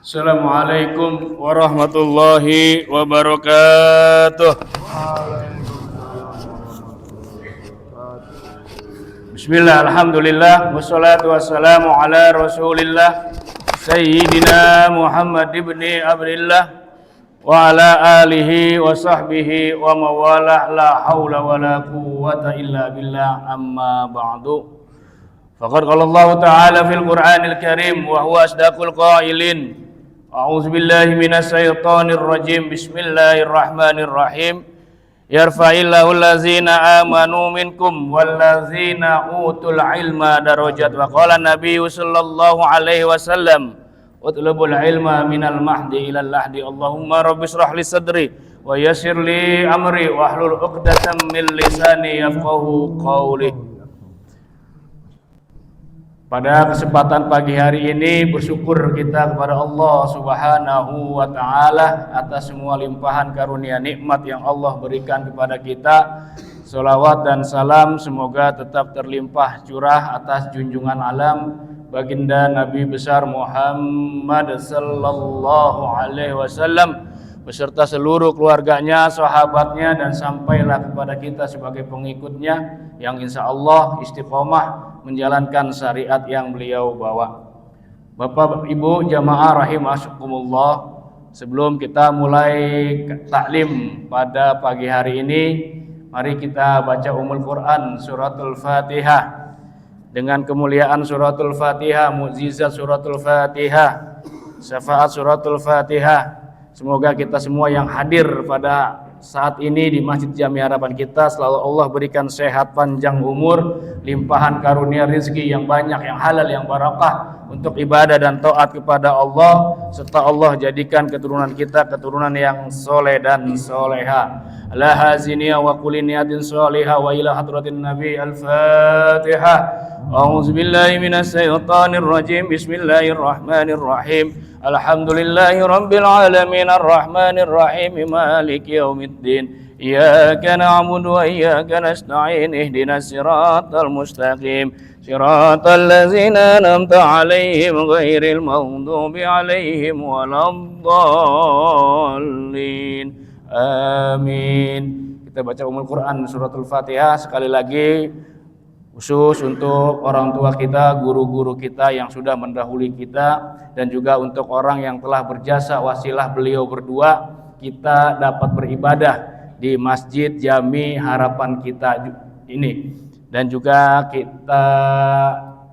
Assalamualaikum warahmatullahi wabarakatuh. Bismillah, alhamdulillah, wassalatu wassalamu ala rasulillah Sayyidina Muhammad ibni Abdillah wa ala alihi wa sahbihi wa mawalah, la hawla wa la quwwata illa billah, amma ba'du. Faqad qala Allah ta'ala fil Qur'anil Karim wa huwa asdaqul qailin. A'udzu billahi minasy syaithanir rajim. Bismillahirrahmanirrahim. Yarfa'illahu allazina amanu minkum wallazina utul ilma darajat. Wa qala Nabi sallallahu alaihi wasallam, utlubul ilma minal mahdi ilal lahdi. Allahumma rabbi shrah li sadri wa yassir li amri wahlul 'uqdatam min lisani yafqahu qawli. Pada kesempatan pagi hari ini bersyukur kita kepada Allah Subhanahu wa Ta'ala atas semua limpahan karunia nikmat yang Allah berikan kepada kita. Sholawat dan salam semoga tetap terlimpah curah atas junjungan alam baginda Nabi besar Muhammad sallallahu alaihi wasallam beserta seluruh keluarganya, sahabatnya, dan sampailah kepada kita sebagai pengikutnya yang insya Allah istiqomah menjalankan syariat yang beliau bawa. Bapak Ibu jamaah rahimakumullah, sebelum kita mulai taklim pada pagi hari ini, mari kita baca Ummul Quran suratul Fatihah. Dengan kemuliaan suratul Fatihah, mukjizat suratul Fatihah, syafaat suratul Fatihah, semoga kita semua yang hadir pada saat ini di Masjid Jami Harapan kita selalu Allah berikan sehat, panjang umur, limpahan karunia rezeki yang banyak, yang halal, yang barakah untuk ibadah dan taat kepada Allah, serta Allah jadikan keturunan kita keturunan yang soleh dan soleha. Ala haziniya wa kulli niyatin soleha wa ila hadratin Nabi. Al-Fatihah. A'udzu billahi minasy syaithanir rajim. Bismillahirrahmanirrahim. Alhamdulillahi rabbil alamin arrahmanir rahim maliki yaumiddin. Iyyaka na'budu wa iyyaka nasta'in ihdinas siratal mustaqim siratal ladzina an'amta 'alaihim ghairil maghdubi 'alaihim waladdallin. Amin. Kita baca Ummul Quran suratul Fatihah sekali lagi, khusus untuk orang tua kita, guru-guru kita yang sudah mendahului kita, dan juga untuk orang yang telah berjasa wasilah beliau berdua, kita dapat beribadah di Masjid Jami Harapan kita ini. Dan juga kita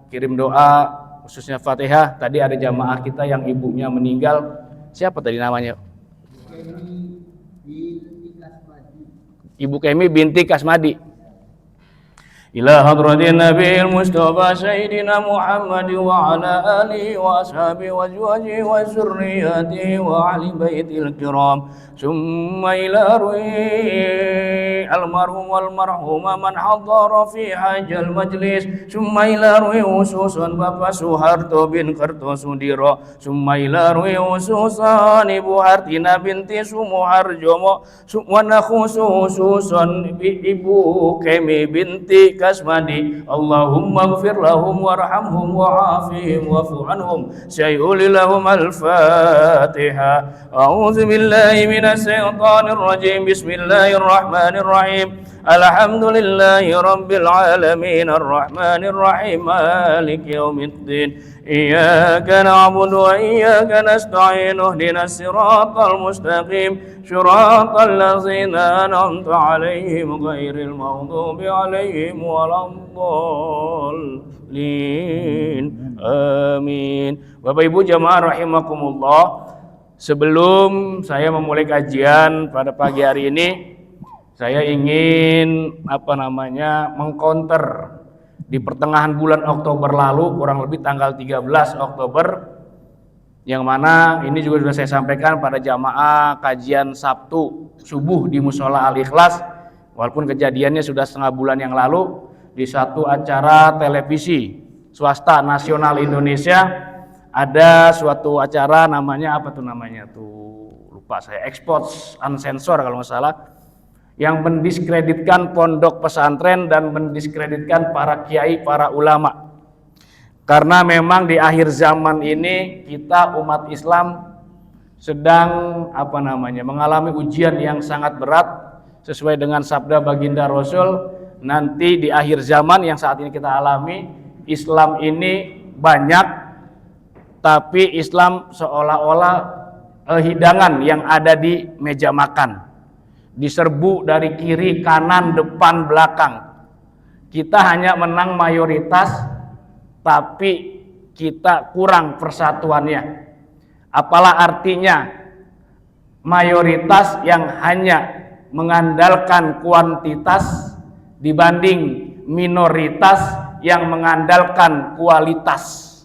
kirim doa khususnya Fatihah. Tadi ada jamaah kita yang ibunya meninggal. Siapa tadi namanya? Ibu Kemi binti Kasmadi. Ila hadratin Nabiil Mustafa Sayyidina Muhammad wa ala alihi wa ashabihi wa azwajihi wa zurriyyatihi wa ahli baitil kiram. Summa ila ruhi almarhum wal marhuma man hadara fi hajal majlis. Summa ila ruhi ususan Bapak Soeharto bin Kertosudiro. Summa ila ruhi ususan Ibu Hartina binti Sumuharjomo. Summa khususan Ibu Kemi binti Kasmadi. Allahumma ighfir lahum warhamhum wa'afihim wa'fu anhum syai'ul lahum. Al-Fatihah. A'udzu billahi minasy syaithanir rajim. Bismillahirrahmanirrahim. Alhamdulillahi rabbil alamin arrahmanir rahim maliki yaumiddin. Iyyaka na'budu wa iyyaka nasta'in ihdinas siratal mustaqim siratal ladzina an'amta 'alaihim ghairil maghdubi 'alaihim waladdallin. Amin. Bapak Ibu jamaah rahimakumullah, sebelum saya memulai kajian pada pagi hari ini, saya ingin mengcounter di pertengahan bulan Oktober lalu, kurang lebih tanggal 13 Oktober, yang mana ini juga sudah saya sampaikan pada jamaah kajian Sabtu subuh di Musola Al-Ikhlas, walaupun kejadiannya sudah setengah bulan yang lalu, di satu acara televisi swasta nasional Indonesia ada suatu acara namanya lupa saya, Expose Unsensor kalau nggak salah, yang mendiskreditkan pondok pesantren dan mendiskreditkan para kiai, para ulama. Karena memang di akhir zaman ini kita umat Islam sedang mengalami ujian yang sangat berat sesuai dengan sabda baginda Rasul. Nanti di akhir zaman yang saat ini kita alami, Islam ini banyak, tapi Islam seolah-olah hidangan yang ada di meja makan, diserbu dari kiri, kanan, depan, belakang. Kita hanya menang mayoritas, tapi kita kurang persatuannya. Apalah artinya mayoritas yang hanya mengandalkan kuantitas dibanding minoritas yang mengandalkan kualitas.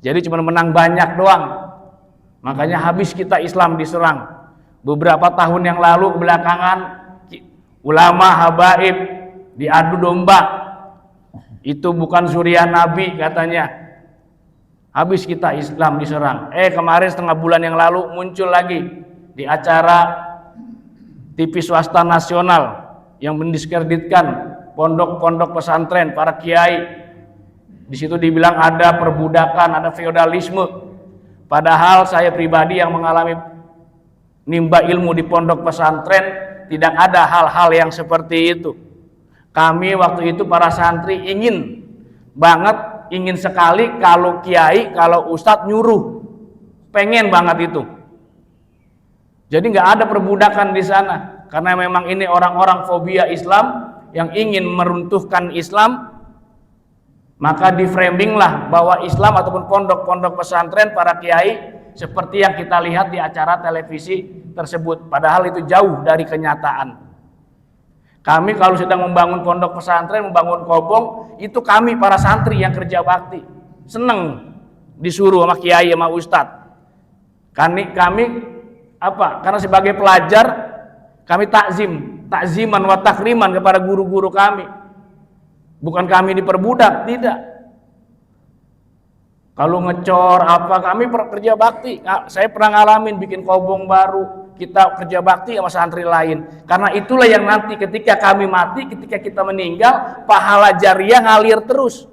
Jadi cuma menang banyak doang. Makanya habis kita Islam diserang. Beberapa tahun yang lalu belakangan ulama habaib diadu domba. Itu bukan zuriat Nabi katanya. Habis kita Islam diserang. Kemarin setengah bulan yang lalu muncul lagi di acara TV swasta nasional yang mendiskreditkan pondok-pondok pesantren, para kiai. Di situ dibilang ada perbudakan, ada feodalisme. Padahal saya pribadi yang mengalami nimba ilmu di pondok pesantren, tidak ada hal-hal yang seperti itu. Kami waktu itu para santri ingin sekali kalau kiai, kalau ustadz nyuruh, pengen banget itu. Jadi nggak ada perbudakan di sana, karena memang ini orang-orang fobia Islam yang ingin meruntuhkan Islam. Maka di framing lah bahwa Islam ataupun pondok-pondok pesantren, para kiai seperti yang kita lihat di acara televisi tersebut. Padahal itu jauh dari kenyataan. Kami kalau sedang membangun pondok pesantren, membangun kobong, itu kami para santri yang kerja bakti. Seneng disuruh sama kiai sama ustadz. Kami karena sebagai pelajar kami takziman wa takriman kepada guru-guru kami. Bukan kami diperbudak, tidak. Kalau ngecor kami kerja bakti. Saya pernah ngalamin bikin kobong baru, kita kerja bakti sama santri lain. Karena itulah yang nanti ketika kami mati, ketika kita meninggal, pahala jariah ngalir terus.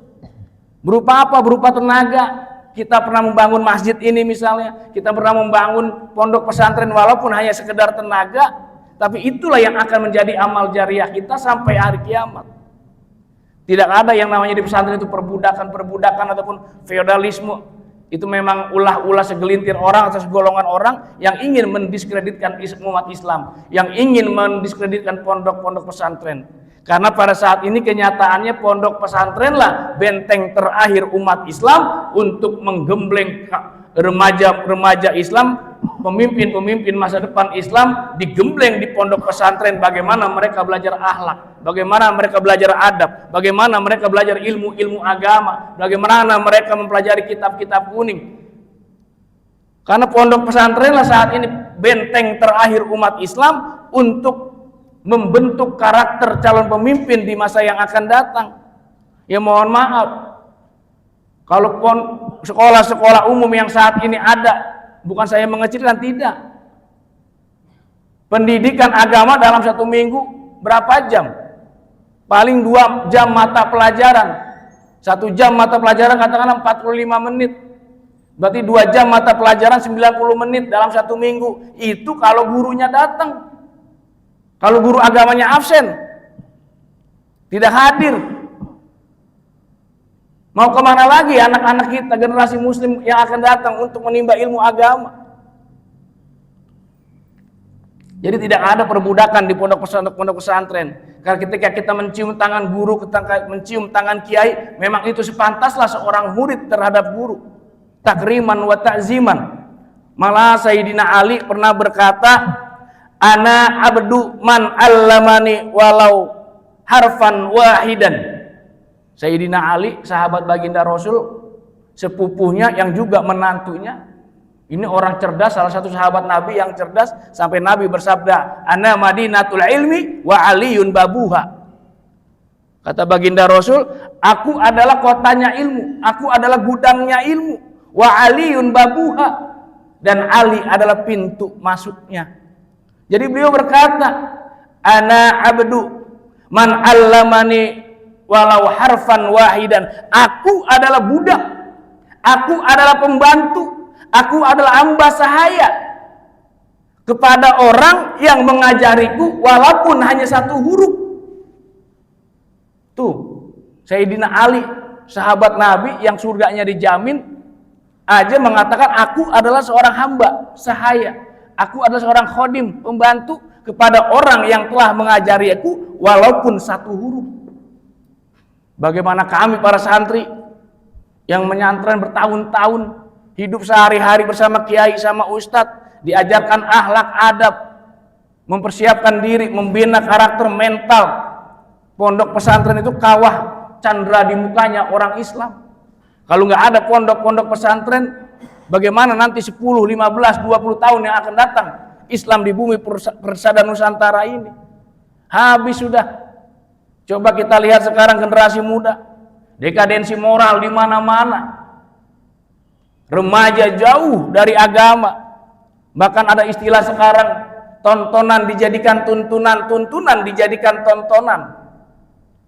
Berupa apa? Berupa tenaga. Kita pernah membangun masjid ini misalnya, kita pernah membangun pondok pesantren walaupun hanya sekedar tenaga, tapi itulah yang akan menjadi amal jariah kita sampai hari kiamat. Tidak ada yang namanya di pesantren itu perbudakan ataupun feodalisme. Itu memang ulah-ulah segelintir orang atau segolongan orang yang ingin mendiskreditkan umat Islam, yang ingin mendiskreditkan pondok-pondok pesantren. Karena pada saat ini kenyataannya pondok pesantren lah benteng terakhir umat Islam untuk menggembleng remaja Islam, pemimpin masa depan Islam digembleng di pondok pesantren. Bagaimana mereka belajar akhlak, bagaimana mereka belajar adab, bagaimana mereka belajar ilmu agama, bagaimana mereka mempelajari kitab-kitab kuning. Karena pondok pesantren lah saat ini benteng terakhir umat Islam untuk membentuk karakter calon pemimpin di masa yang akan datang. Ya mohon maaf, kalau sekolah-sekolah umum yang saat ini ada, bukan saya mengecilkan, tidak. Pendidikan agama dalam 1 minggu berapa jam? Paling 2 jam mata pelajaran. 1 jam mata pelajaran katakanlah 45 menit. Berarti 2 jam mata pelajaran 90 menit dalam 1 minggu. Itu kalau gurunya datang. Kalau guru agamanya absen, tidak hadir. Mau kemana lagi anak-anak kita, generasi muslim yang akan datang untuk menimba ilmu agama? Jadi tidak ada perbudakan di pondok pesantren. Karena ketika kita mencium tangan guru, mencium tangan kiai, memang itu sepantaslah seorang murid terhadap guru. Takriman wa ta'ziman. Malah Sayyidina Ali pernah berkata, ana abdu man allamani walau harfan wahidan. Sayyidina Ali, sahabat baginda Rasul, sepupunya yang juga menantunya. Ini orang cerdas, salah satu sahabat Nabi yang cerdas, sampai Nabi bersabda, ana madinatul ilmi wa aliyun babuha. Kata baginda Rasul, aku adalah kotanya ilmu, aku adalah gudangnya ilmu, wa aliyun babuha, dan Ali adalah pintu masuknya. Jadi beliau berkata, ana abdu man allamani walau harfan wahidan. Aku adalah budak Aku adalah pembantu, aku adalah hamba sahaya kepada orang yang mengajariku walaupun hanya satu huruf. Tuh, Sayyidina Ali, sahabat Nabi yang surganya dijamin, aja mengatakan aku adalah seorang hamba sahaya, aku adalah seorang khodim, pembantu kepada orang yang telah mengajari aku walaupun satu huruf. Bagaimana kami para santri yang menyantren bertahun-tahun, hidup sehari-hari bersama kiai sama ustadz, diajarkan akhlak adab, mempersiapkan diri, membina karakter mental. Pondok pesantren itu kawah candra di mukanya orang Islam. Kalau nggak ada pondok-pondok pesantren, bagaimana nanti 10, 15, 20 tahun yang akan datang Islam di bumi persada Nusantara ini? Habis sudah. Coba kita lihat sekarang generasi muda, dekadensi moral di mana-mana. Remaja jauh dari agama. Bahkan ada istilah sekarang, tontonan dijadikan tuntunan, tuntunan dijadikan tontonan.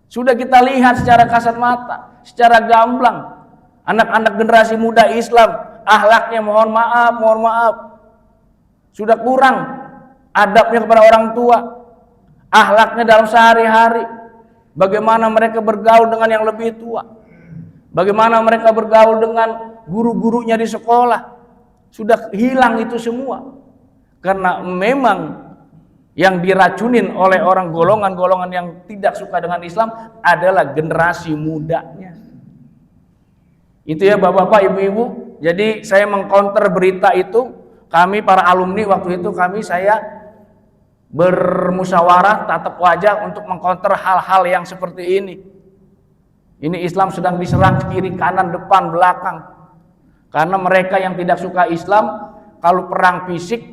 Sudah kita lihat secara kasat mata, secara gamblang. Anak-anak generasi muda Islam, akhlaknya mohon maaf, sudah kurang adabnya kepada orang tua, akhlaknya dalam sehari-hari. Bagaimana mereka bergaul dengan yang lebih tua, bagaimana mereka bergaul dengan guru-gurunya di sekolah, sudah hilang itu semua. Karena memang yang diracunin oleh orang golongan-golongan yang tidak suka dengan Islam adalah generasi mudanya. Itu ya Bapak-bapak, Ibu-ibu. Jadi saya mengcounter berita itu. Kami para alumni waktu itu saya bermusyawarah tatap wajah untuk mengcounter hal-hal yang seperti ini. Ini Islam sedang diserang kiri, kanan, depan, belakang. Karena mereka yang tidak suka Islam, kalau perang fisik,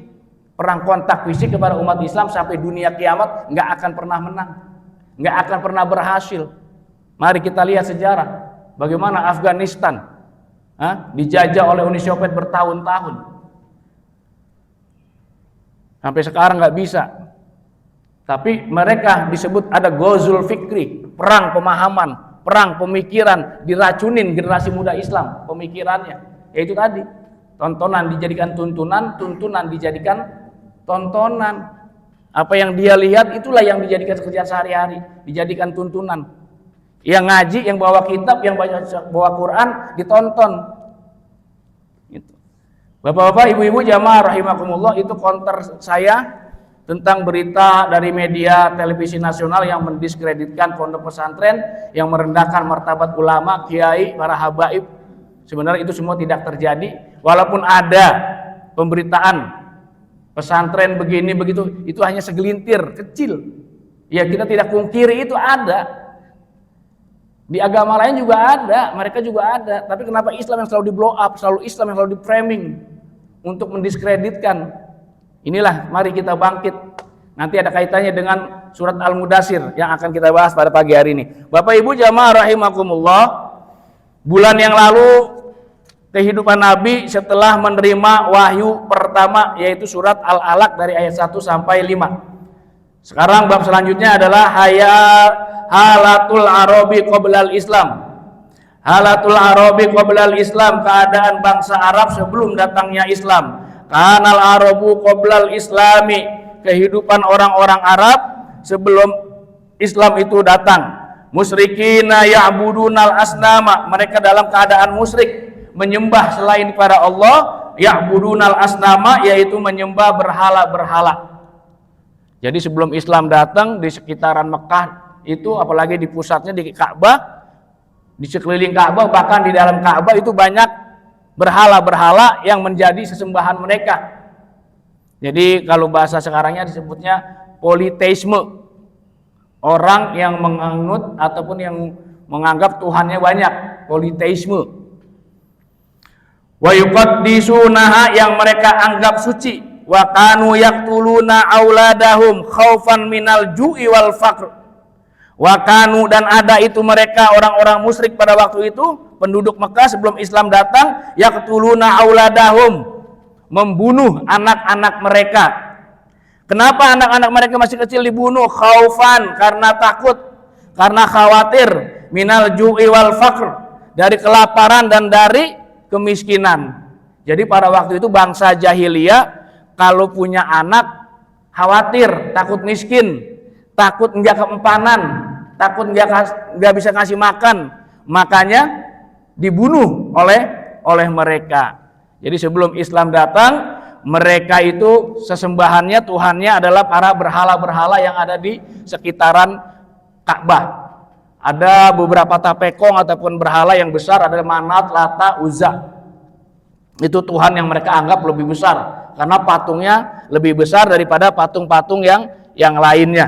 perang kontak fisik kepada umat Islam sampai dunia kiamat nggak akan pernah menang, nggak akan pernah berhasil. Mari kita lihat sejarah bagaimana Afghanistan dijajah oleh Uni Soviet bertahun-tahun, sampai sekarang nggak bisa. Tapi mereka disebut ada Ghazul Fikri, perang pemahaman, perang pemikiran, diracunin generasi muda Islam pemikirannya. Yaitu tadi, tontonan dijadikan tuntunan, tuntunan dijadikan tontonan. Apa yang dia lihat itulah yang dijadikan kerjaan sehari-hari, dijadikan tuntunan. Yang ngaji, yang bawa kitab, yang bawa Quran ditonton. Gitu. Bapak-bapak, ibu-ibu jamaah rahimakumullah, itu counter saya tentang berita dari media televisi nasional yang mendiskreditkan pondok pesantren, yang merendahkan martabat ulama, kiai, para habaib. Sebenarnya itu semua tidak terjadi. Walaupun ada pemberitaan pesantren begini begitu, itu hanya segelintir kecil. Ya kita tidak pungkiri itu ada. Di agama lain juga ada, mereka juga ada. Tapi kenapa Islam yang selalu di blow up, selalu Islam yang selalu di framing untuk mendiskreditkan? Inilah, mari kita bangkit. Nanti ada kaitannya dengan surat Al-Mudaththir yang akan kita bahas pada pagi hari ini. Bapak Ibu jamaah rahimakumullah, bulan yang lalu kehidupan Nabi setelah menerima wahyu pertama, yaitu surat Al-Alaq dari ayat 1 sampai 5. Sekarang bab selanjutnya adalah halatul Arabi qoblal Islam. Halatul Arabi qoblal Islam, keadaan bangsa Arab sebelum datangnya Islam. Kanal Arabu qoblal Islami, kehidupan orang-orang Arab sebelum Islam itu datang. Musyrikina ya'budunal asnama, mereka dalam keadaan musyrik, menyembah selain kepada Allah. Ya'budunal asnama, yaitu menyembah berhala-berhala. Jadi sebelum Islam datang, di sekitaran Mekah itu, apalagi di pusatnya di Ka'bah, di sekeliling Ka'bah, bahkan di dalam Ka'bah itu banyak berhala-berhala yang menjadi sesembahan mereka. Jadi kalau bahasa sekarangnya disebutnya politeisme. Orang yang menganut ataupun yang menganggap Tuhannya banyak, politeisme. Wa yuqaddisunaha, yang mereka anggap suci. Wa kanu yaqtuluna auladahum khaufan minal ju'i wal faqr. Wa kanu, dan ada itu mereka orang-orang musyrik pada waktu itu, penduduk Mekah sebelum Islam datang, yaqtuluna auladahum, membunuh anak-anak mereka. Kenapa anak-anak mereka masih kecil dibunuh? Khaufan, karena takut, karena khawatir, minal ju'i wal faqr, dari kelaparan dan dari kemiskinan. Jadi pada waktu itu bangsa jahiliyah kalau punya anak khawatir, takut miskin, takut nggak keempanan, takut nggak bisa kasih makan, makanya dibunuh oleh mereka. Jadi sebelum Islam datang, mereka itu sesembahannya, Tuhannya adalah para berhala-berhala yang ada di sekitaran Ka'bah. Ada beberapa tapekong ataupun berhala yang besar, adalah Manat, Lata, Uzza. Itu Tuhan yang mereka anggap lebih besar karena patungnya lebih besar daripada patung-patung yang lainnya.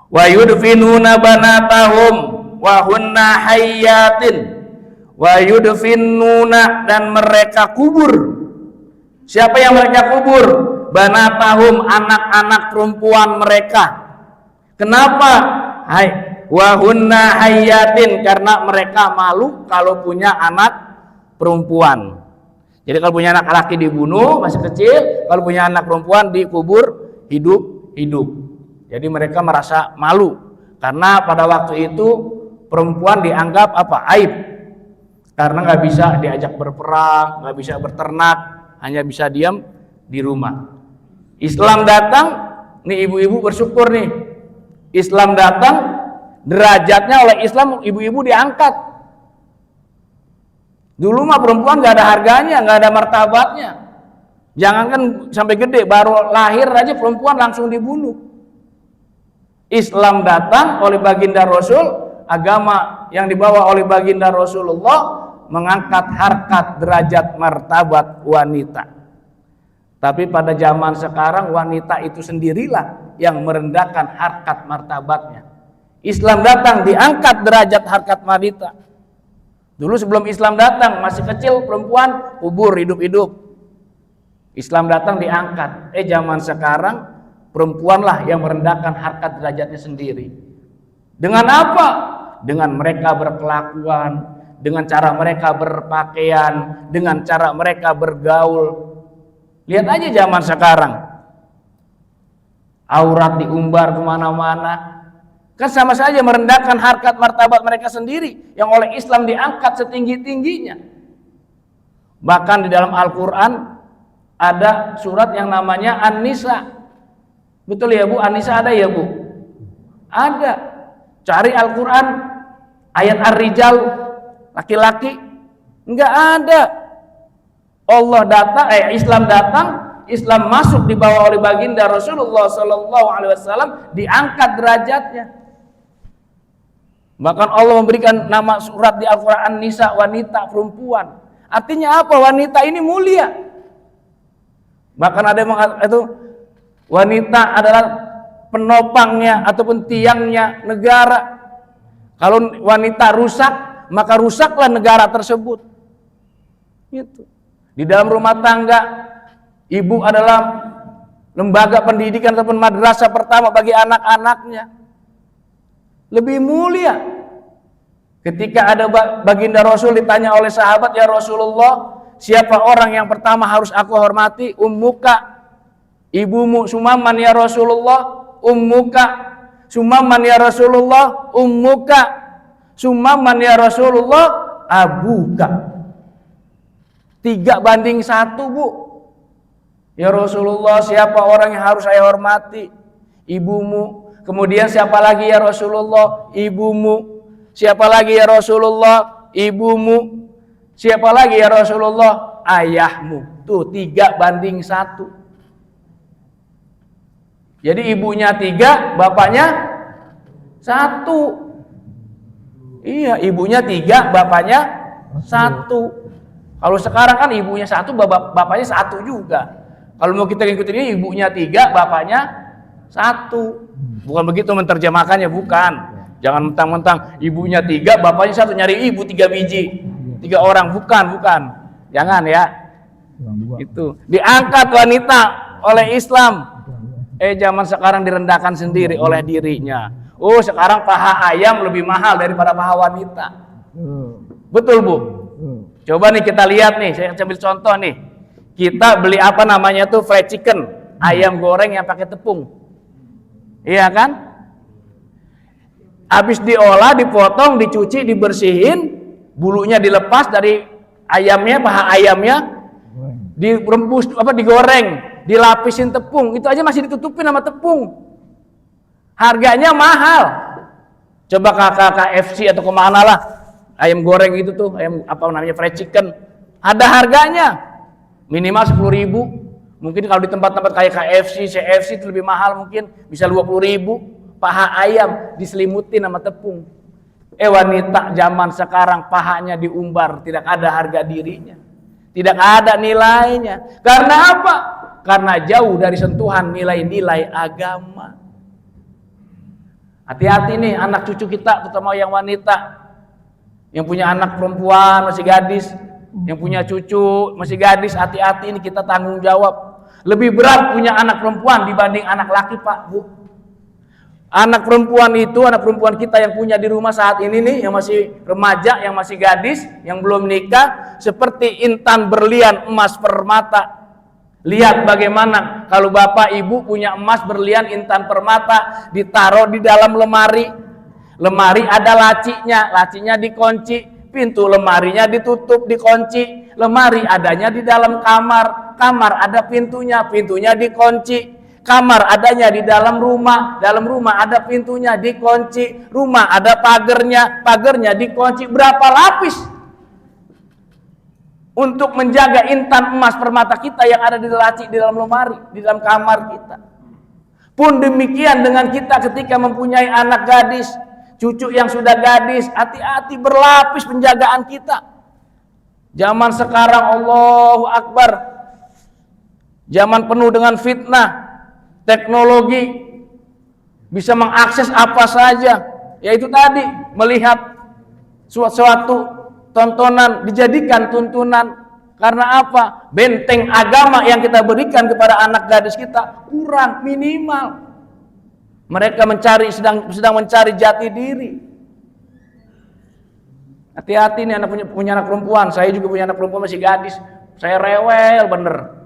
Wa yudfinuna banatahum wa hunna hayyatin. Wa yudfinuna, dan mereka kubur. Siapa yang mereka kubur? Banatahum, anak-anak perempuan mereka. Kenapa? Wa hunna hayyatin, karena mereka malu kalau punya anak perempuan. Jadi kalau punya anak laki dibunuh masih kecil, kalau punya anak perempuan dikubur hidup. Jadi mereka merasa malu karena pada waktu itu perempuan dianggap apa? Aib. Karena nggak bisa diajak berperang, nggak bisa berternak, hanya bisa diam di rumah. Islam datang, nih ibu-ibu bersyukur nih. Islam datang, derajatnya oleh Islam ibu-ibu diangkat. Dulu mah perempuan gak ada harganya, gak ada martabatnya. Jangankan sampai gede, baru lahir aja perempuan langsung dibunuh. Islam datang oleh baginda Rasul, agama yang dibawa oleh baginda Rasulullah mengangkat harkat, derajat, martabat wanita. Tapi pada zaman sekarang wanita itu sendirilah yang merendahkan harkat martabatnya. Islam datang diangkat derajat harkat wanita. Dulu sebelum Islam datang masih kecil perempuan kubur hidup-hidup. Islam datang diangkat. Zaman sekarang perempuanlah yang merendahkan harkat derajatnya sendiri. Dengan apa? Dengan mereka berkelakuan, dengan cara mereka berpakaian, dengan cara mereka bergaul. Lihat aja zaman sekarang. Aurat diumbar kemana-mana. Kan sama saja merendahkan harkat martabat mereka sendiri yang oleh Islam diangkat setinggi-tingginya. Bahkan di dalam Al-Quran ada surat yang namanya An-Nisa. Betul ya Bu? An-Nisa ada ya Bu? Ada. Cari Al-Quran ayat Ar-Rijal, laki-laki, enggak ada. Allah datang, Islam datang, Islam masuk dibawa oleh baginda Rasulullah SAW, diangkat derajatnya. Bahkan Allah memberikan nama surat di Al-Quran An-Nisa, wanita, perempuan. Artinya apa? Wanita ini mulia. Bahkan ada yang mengatakan itu wanita adalah penopangnya ataupun tiangnya negara. Kalau wanita rusak, maka rusaklah negara tersebut. Gitu. Di dalam rumah tangga, ibu adalah lembaga pendidikan ataupun madrasah pertama bagi anak-anaknya. Lebih mulia. Ketika ada baginda Rasul ditanya oleh sahabat, ya Rasulullah, siapa orang yang pertama harus aku hormati? Ummuka, ibumu. Sumaman ya Rasulullah, ummuka. Sumaman ya Rasulullah, ummuka. Sumaman ya Rasulullah, abuka. 3:1 Bu. Ya Rasulullah, siapa orang yang harus saya hormati? Ibumu. Kemudian siapa lagi ya Rasulullah? Ibumu. Siapa lagi ya Rasulullah? Ibumu. Siapa lagi ya Rasulullah? Ayahmu. Tuh 3:1. Jadi ibunya 3, bapaknya 1. Iya, ibunya 3, bapaknya 1. Kalau sekarang kan ibunya 1, bapaknya 1 juga. Kalau mau kita ngikutin ini, ibunya 3, bapaknya 1. Bukan begitu menerjemahkannya, bukan. Jangan mentang-mentang ibunya 3, bapaknya 1, nyari ibu 3 biji, 3 orang, bukan. Jangan ya. Itu diangkat wanita oleh Islam. Zaman sekarang direndahkan sendiri oleh dirinya. Oh, sekarang paha ayam lebih mahal daripada paha wanita. Betul Bu? Coba nih kita lihat nih, saya ambil contoh nih. Kita beli apa namanya tuh fried chicken, ayam goreng yang pakai tepung. Iya kan? Habis diolah, dipotong, dicuci, dibersihin, bulunya dilepas dari Ayamnya, paha ayamnya direbus digoreng, dilapisin tepung, itu aja masih ditutupin sama tepung. Harganya mahal. Coba kakak KFC atau kemana lah, ayam goreng itu tuh, ayam fried chicken, ada harganya minimal 10.000. Mungkin kalau di tempat-tempat kayak KFC, CFC itu lebih mahal, mungkin bisa 20.000. Paha ayam diselimutin sama tepung. Wanita zaman sekarang pahanya diumbar, tidak ada harga dirinya, tidak ada nilainya. Karena apa? Karena jauh dari sentuhan nilai-nilai agama. Hati-hati nih anak cucu kita, terutama yang wanita, yang punya anak perempuan masih gadis, yang punya cucu masih gadis, hati-hati, ini kita tanggung jawab. Lebih berat punya anak perempuan dibanding anak laki, Pak, Bu. Anak perempuan itu, anak perempuan kita yang punya di rumah saat ini nih, yang masih remaja, yang masih gadis, yang belum nikah, seperti intan berlian emas permata. Lihat bagaimana kalau bapak ibu punya emas berlian intan permata, ditaruh di dalam lemari. Lemari ada lacinya, lacinya dikunci, pintu lemarinya ditutup, dikunci. Lemari adanya di dalam kamar, kamar ada pintunya, pintunya dikunci. Kamar adanya di dalam rumah ada pintunya dikunci. Rumah ada pagernya, pagernya dikunci. Berapa lapis untuk menjaga intan emas permata kita yang ada di laci, di dalam lemari, di dalam kamar kita. Pun demikian dengan kita ketika mempunyai anak gadis, cucu yang sudah gadis, hati-hati, berlapis penjagaan kita. Zaman sekarang Allahu Akbar, zaman penuh dengan fitnah. Teknologi bisa mengakses apa saja, yaitu tadi melihat suatu tontonan dijadikan tuntunan. Karena apa? Benteng agama yang kita berikan kepada anak gadis kita kurang, minimal. Mereka sedang mencari jati diri. Hati-hati nih anak punya anak perempuan. Saya juga punya anak perempuan masih gadis. Saya rewel bener.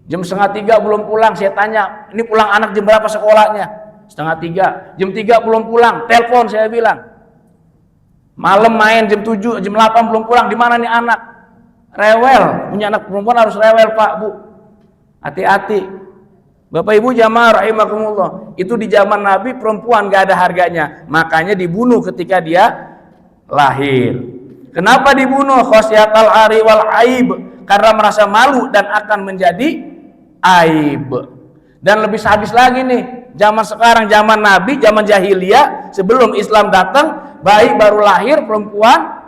Jam 2:30 belum pulang, saya tanya, ini pulang anak jam berapa sekolahnya? 2:30. Jam 3 belum pulang, telepon saya bilang. Malam main jam 7, jam 8 belum pulang, di mana nih anak? Rewel, punya anak perempuan harus rewel, Pak, Bu. Hati-hati. Bapak Ibu jamaah rahimakumullah, itu di zaman Nabi perempuan gak ada harganya, makanya dibunuh ketika dia lahir. Kenapa dibunuh? Khosyatal ari wal aib, karena merasa malu dan akan menjadi aib. Dan lebih sadis lagi nih, zaman sekarang, zaman Nabi, zaman jahiliyah, sebelum Islam datang, bayi baru lahir perempuan,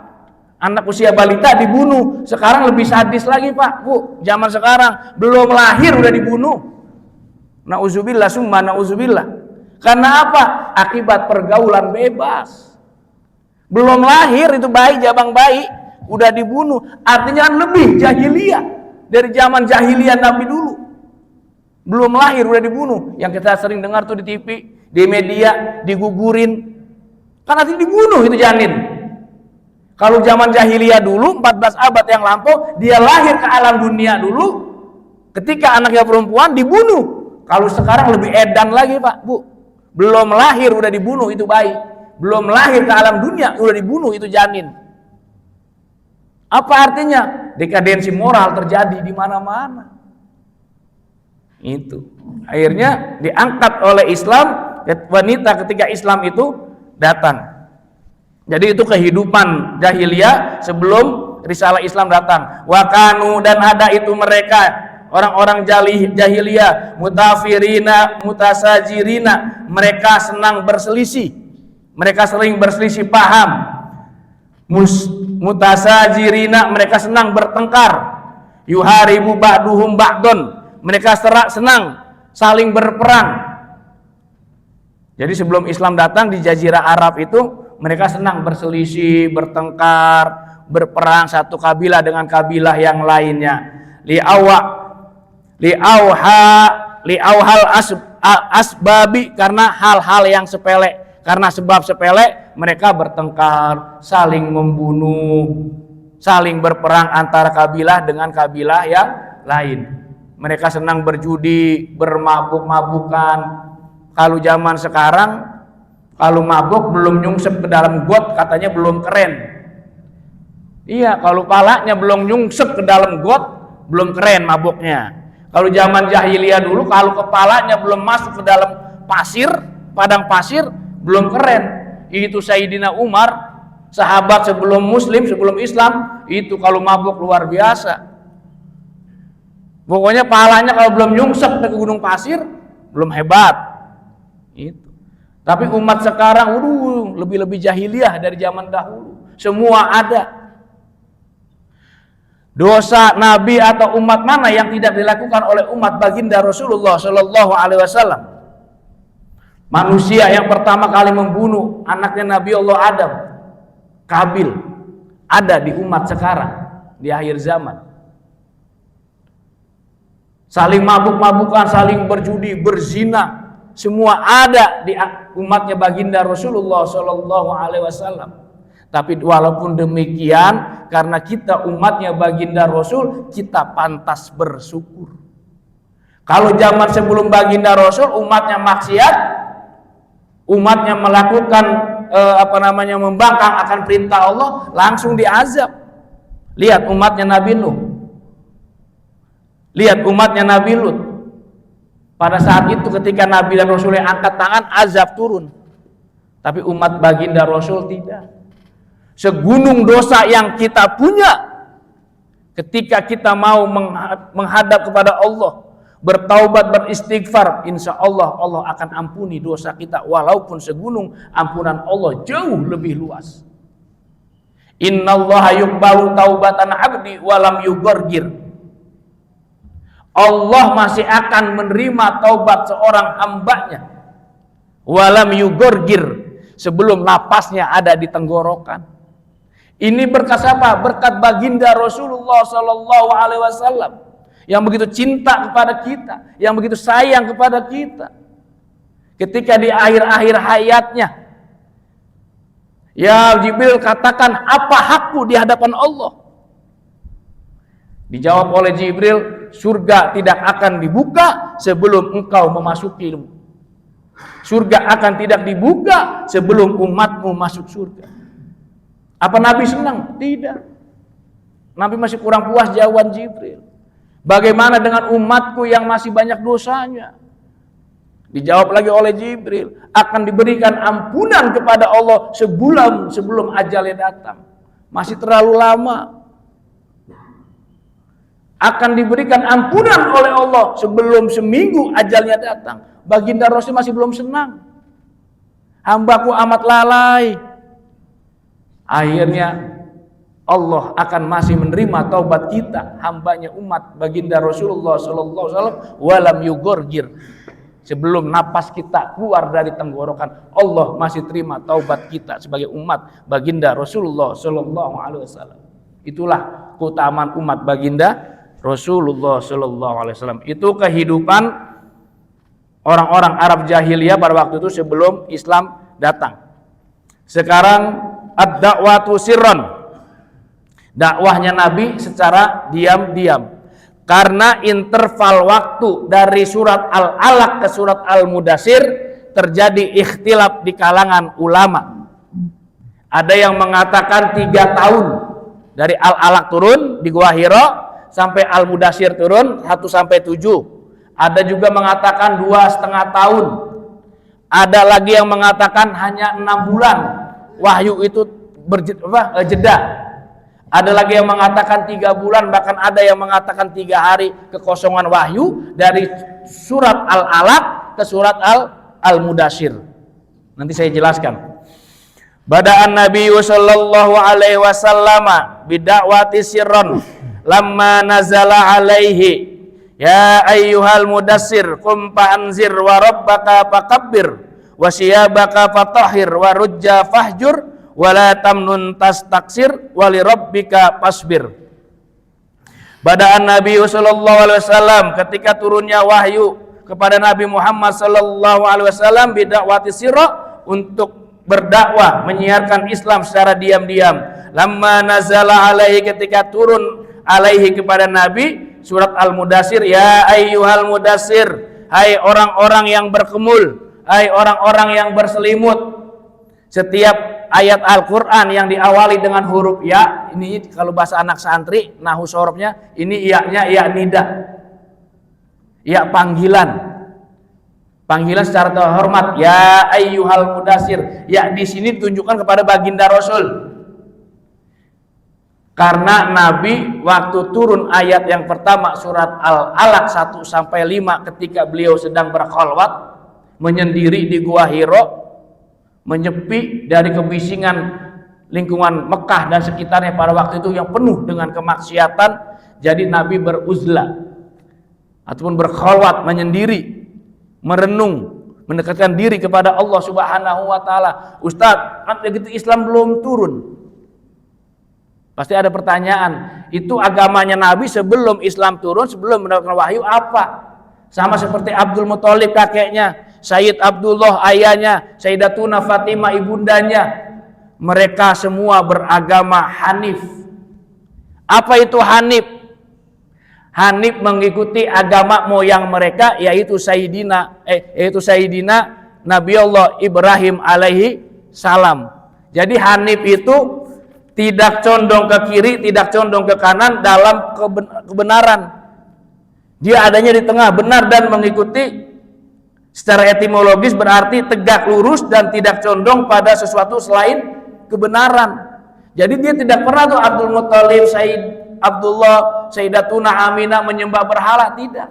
anak usia balita dibunuh. Sekarang lebih sadis lagi, Pak, Bu. Zaman sekarang belum lahir udah dibunuh. Nauzubillah summa nauzubillah. Karena apa? Akibat pergaulan bebas. Belum lahir itu bayi, jabang bayi udah dibunuh. Artinya lebih jahiliyah dari zaman jahiliyah Nabi dulu. Belum lahir udah dibunuh. Yang kita sering dengar tuh di TV, di media, digugurin. Kan artinya dibunuh itu janin. Kalau zaman jahiliyah dulu 14 abad yang lampau, dia lahir ke alam dunia dulu, ketika anaknya perempuan dibunuh. Kalau sekarang lebih edan lagi, Pak, Bu. Belum lahir udah dibunuh itu bayi. Belum lahir ke alam dunia udah dibunuh itu janin. Apa artinya? Dekadensi moral terjadi di mana-mana. Itu. Akhirnya diangkat oleh Islam, wanita ketika Islam itu datang. Jadi itu kehidupan jahiliyah sebelum risalah Islam datang. Wa kanu, dan ada itu mereka orang-orang jahiliyah, mutafirina, mutasajirina, mereka senang berselisih. Mereka sering berselisih paham. Mutasajirina, mereka senang bertengkar. Yuharibu ba'duhum ba'dun, mereka senang saling berperang. Jadi sebelum Islam datang di Jazirah Arab itu mereka senang berselisih, bertengkar, berperang satu kabilah dengan kabilah yang lainnya. Li'auhal asbabi, karena hal-hal yang sepele. Karena sebab sepele mereka bertengkar, saling membunuh, saling berperang antara kabilah dengan kabilah yang lain. Mereka senang berjudi, bermabuk-mabukan. Kalau zaman sekarang, kalau mabuk belum nyungsep ke dalam got, katanya belum keren. Iya, kalau palanya belum nyungsep ke dalam got, belum keren mabuknya. Kalau zaman jahiliyah dulu, kalau kepalanya belum masuk ke dalam pasir, padang pasir, belum keren. Itu Sayyidina Umar, sahabat sebelum Muslim, sebelum Islam, itu kalau mabuk luar biasa. Pokoknya palanya kalau belum nyungsep ke gunung pasir, belum hebat. Itu. Tapi umat sekarang, lebih-lebih jahiliyah dari zaman dahulu. Semua ada. Dosa Nabi atau umat mana yang tidak dilakukan oleh umat baginda Rasulullah Shallallahu Alaihi Wasallam? Manusia yang pertama kali membunuh anaknya Nabi Allah Adam, Kabil, ada di umat sekarang di akhir zaman. Saling mabuk-mabukan, saling berjudi, berzina, semua ada di umatnya baginda Rasulullah Shallallahu Alaihi Wasallam. Tapi walaupun demikian, karena kita umatnya baginda Rasul, kita pantas bersyukur. Kalau zaman sebelum baginda Rasul, umatnya maksiat, umatnya melakukan membangkang akan perintah Allah, langsung diazab. Lihat umatnya Nabi Nuh, lihat umatnya Nabi Lut. Pada saat itu ketika Nabi dan Rasul yang angkat tangan, azab turun. Tapi umat baginda Rasul tidak. Segunung dosa yang kita punya, ketika kita mau menghadap kepada Allah, bertaubat, beristighfar, insya Allah Allah akan ampuni dosa kita. Walaupun segunung, ampunan Allah jauh lebih luas. Innallaha yuqbalu taubatan abdi walam yugorgir. Allah masih akan menerima taubat seorang hambanya walam yugorgir, sebelum napasnya ada di tenggorokan. Ini berkat apa? Berkat baginda Rasulullah Sallallahu Alaihi Wasallam yang begitu cinta kepada kita, yang begitu sayang kepada kita. Ketika di akhir-akhir hayatnya, ya Jibril katakan, apa hakku di hadapan Allah? Dijawab oleh Jibril, surga tidak akan dibuka sebelum engkau memasuki. Surga akan tidak dibuka sebelum umatmu masuk surga. Apa Nabi senang? Tidak. Nabi masih kurang puas jawaban Jibril. Bagaimana dengan umatku yang masih banyak dosanya? Dijawab lagi oleh Jibril, akan diberikan ampunan kepada Allah sebulan sebelum ajalnya datang. Masih terlalu lama. Akan diberikan ampunan oleh Allah sebelum seminggu ajalnya datang. Baginda Rasul masih belum senang. Hambaku amat lalai. Akhirnya Allah akan masih menerima taubat kita, hambanya umat baginda Rasulullah Sallallahu Alaihi Wasallam, walam yugorgir, sebelum napas kita keluar dari tenggorokan, Allah masih terima taubat kita sebagai umat baginda Rasulullah Sallallahu Alaihi Wasallam. Itulah keutamaan umat baginda Rasulullah Sallallahu Alaihi Wasallam. Itu kehidupan orang-orang Arab jahiliyah pada waktu itu sebelum Islam datang. Sekarang ad-da'watu sirron, dakwahnya Nabi secara diam-diam. Karena interval waktu dari surat Al-Alaq ke surat Al-Mudassir terjadi ikhtilaf di kalangan ulama. Ada yang mengatakan 3 tahun dari Al-Alaq turun di Gua Hira sampai Al-Mudassir turun 1 sampai 7. Ada juga mengatakan 2,5 tahun. Ada lagi yang mengatakan hanya 6 bulan. Wahyu itu jeda. Ada lagi yang mengatakan 3 bulan, bahkan ada yang mengatakan 3 hari kekosongan wahyu dari surat Al-Alaq ke surat Al-Mudassir. Nanti saya jelaskan. Bada'an Nabi sallallahu alaihi wasallam bidakwati sirron lamma nazala alaihi ya ayyuhal mudassir qum fa'anzir wa rabbaka fakabbir wa siyabaka fatahhir wa rujja fahjur wala tamnun tastaksir wali rabbika pasbir. Bada'an Nabi sallallahu alaihi wasallam, ketika turunnya wahyu kepada Nabi Muhammad sallallahu alaihi wasallam bidakwati sirra, untuk berdakwah menyiarkan Islam secara diam-diam. Lamma nazala alaihi, ketika turun alaihi kepada Nabi surat Al-Mudassir, ya ayyuhal mudassir, hai orang-orang yang berkemul, hai orang-orang yang berselimut, Setiap ayat Al-Quran yang diawali dengan huruf ya, ini kalau bahasa anak santri, nahu sorobnya, ini iya-nya iya nida, iya panggilan, panggilan secara terhormat. Ya ayyuhal mudasir, ya di sini ditunjukkan kepada baginda Rasul. Karena Nabi waktu turun ayat yang pertama surat Al-Alaq 1-5 ketika beliau sedang berkhalwat menyendiri di Gua Hiro, menyepi dari kebisingan lingkungan Mekah dan sekitarnya pada waktu itu yang penuh dengan kemaksiatan. Jadi Nabi beruzlah ataupun berkhalwat menyendiri, merenung, mendekatkan diri kepada Allah Subhanahu wa taala. Ustaz, kan begitu Islam belum turun. Pasti ada pertanyaan, itu agamanya Nabi sebelum Islam turun, sebelum mendapatkan wahyu apa? Sama seperti Abdul Muthalib kakeknya, Sayyid Abdullah ayahnya, Sayyidatuna Fatimah ibundanya, mereka semua beragama Hanif. Apa itu Hanif? Hanif mengikuti agama moyang mereka, yaitu Sayyidina Nabi Allah Ibrahim alaihi salam. Jadi Hanif itu tidak condong ke kiri, tidak condong ke kanan dalam kebenaran. Dia adanya di tengah, benar dan mengikuti. Secara etimologis berarti tegak lurus dan tidak condong pada sesuatu selain kebenaran. Jadi dia tidak pernah tuh Abdul Muthalib, Sayyid Abdullah, Sayyidatuna Aminah menyembah berhala, tidak.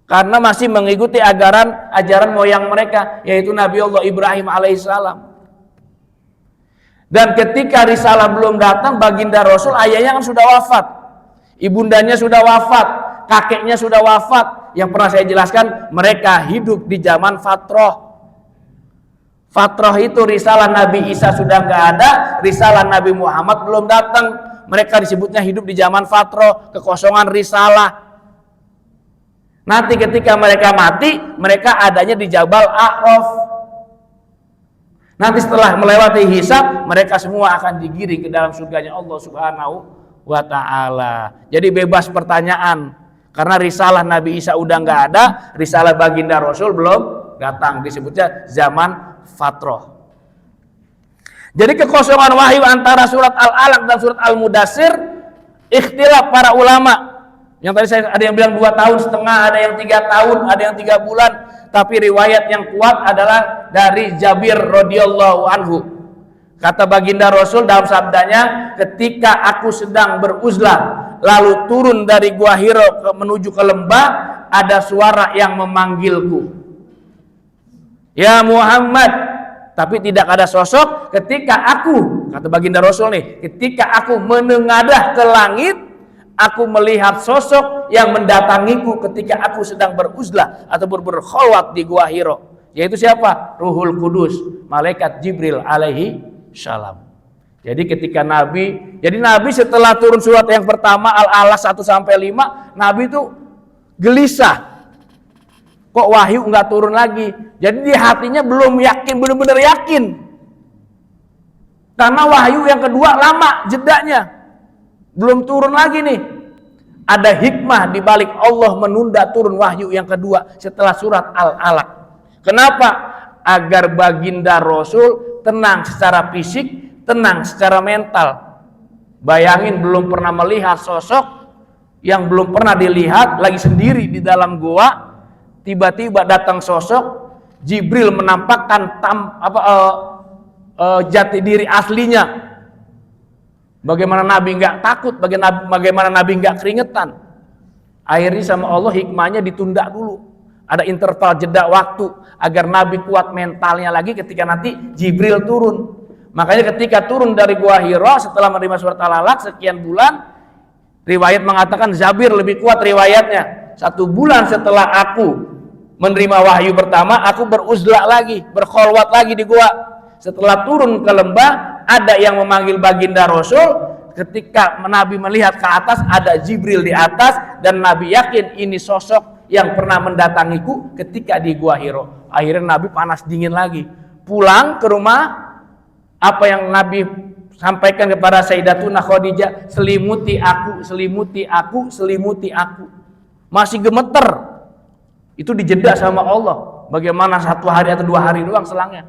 Karena masih mengikuti ajaran moyang mereka, yaitu Nabi Allah Ibrahim alaihissalam. Dan ketika risalah belum datang, baginda Rasul ayahnya kan sudah wafat, ibundanya sudah wafat, kakeknya sudah wafat. Yang pernah saya jelaskan, mereka hidup di zaman fatroh. Fatroh itu risalah Nabi Isa sudah nggak ada, risalah Nabi Muhammad belum datang. Mereka disebutnya hidup di zaman fatroh, kekosongan risalah. Nanti ketika mereka mati, mereka adanya di Jabal A'raf. Nanti setelah melewati hisab, mereka semua akan digiring ke dalam surganya Allah Subhanahu wa ta'ala. Jadi bebas pertanyaan, karena risalah Nabi Isa udah nggak ada, risalah baginda Rasul belum datang, disebutnya zaman fatroh. Jadi kekosongan wahyu antara surat Al-Alaq dan surat Al-Mudassir, ikhtilaf para ulama. Yang tadi ada yang bilang 2,5 tahun, ada yang 3 tahun, ada yang 3 bulan. Tapi riwayat yang kuat adalah dari Jabir radhiyallahu anhu. Kata baginda Rasul dalam sabdanya, ketika aku sedang beruzlah, lalu turun dari Gua Hiro menuju ke lembah, ada suara yang memanggilku. Ya Muhammad, tapi tidak ada sosok. Ketika aku, kata baginda Rasul nih, ketika aku menengadah ke langit, aku melihat sosok yang mendatangiku ketika aku sedang beruzlah atau berkhalwat di Gua Hiro. Yaitu siapa? Ruhul Kudus, malaikat Jibril alaihi salam. Jadi ketika Nabi setelah turun surat yang pertama Al-Alaq 1-5, Nabi itu gelisah. Kok wahyu nggak turun lagi? Jadi di hatinya belum yakin, benar-benar yakin. Karena wahyu yang kedua lama jedanya. Belum turun lagi nih. Ada hikmah di balik Allah menunda turun wahyu yang kedua setelah surat Al-Alaq. Kenapa? Agar baginda Rasul tenang secara fisik, tenang secara mental. Bayangin belum pernah melihat sosok yang belum pernah dilihat, lagi sendiri di dalam gua, tiba-tiba datang sosok Jibril menampakkan jati diri aslinya. Bagaimana Nabi nggak takut, bagaimana Nabi nggak keringetan. Akhirnya sama Allah hikmahnya ditunda dulu. Ada interval jeda waktu agar Nabi kuat mentalnya lagi ketika nanti Jibril turun. Makanya ketika turun dari Gua Hiro setelah menerima surat Al-Alaq sekian bulan, riwayat mengatakan Jabir lebih kuat riwayatnya. 1 bulan setelah aku menerima wahyu pertama, aku beruzlah lagi, berkhalwat lagi di gua. Setelah turun ke lembah, ada yang memanggil baginda Rasul. Ketika Nabi melihat ke atas, ada Jibril di atas, dan Nabi yakin ini sosok yang pernah mendatangiku ketika di Gua Hiro. Akhirnya Nabi panas dingin lagi. Pulang ke rumah, apa yang Nabi sampaikan kepada Sayyidatuna Khadijah, selimuti aku, selimuti aku, selimuti aku. Masih gemeter. Itu dijeda sama Allah. Bagaimana 1 hari atau 2 hari doang selangnya.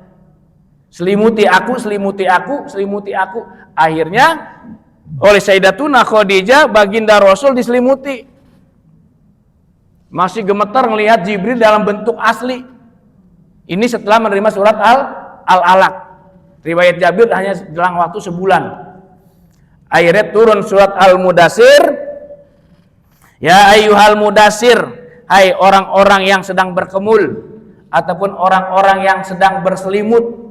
Selimuti aku, selimuti aku, selimuti aku. Akhirnya oleh Sayyidatuna Khadijah baginda Rasul diselimuti. Masih gemetar melihat Jibril dalam bentuk asli. Ini setelah menerima surat Al-Alaq. Riwayat Jabir hanya dalam waktu sebulan. Akhirnya turun surat Al-Mudassir. Ya ayyuhal mudassir, hai orang-orang yang sedang berkemul ataupun orang-orang yang sedang berselimut.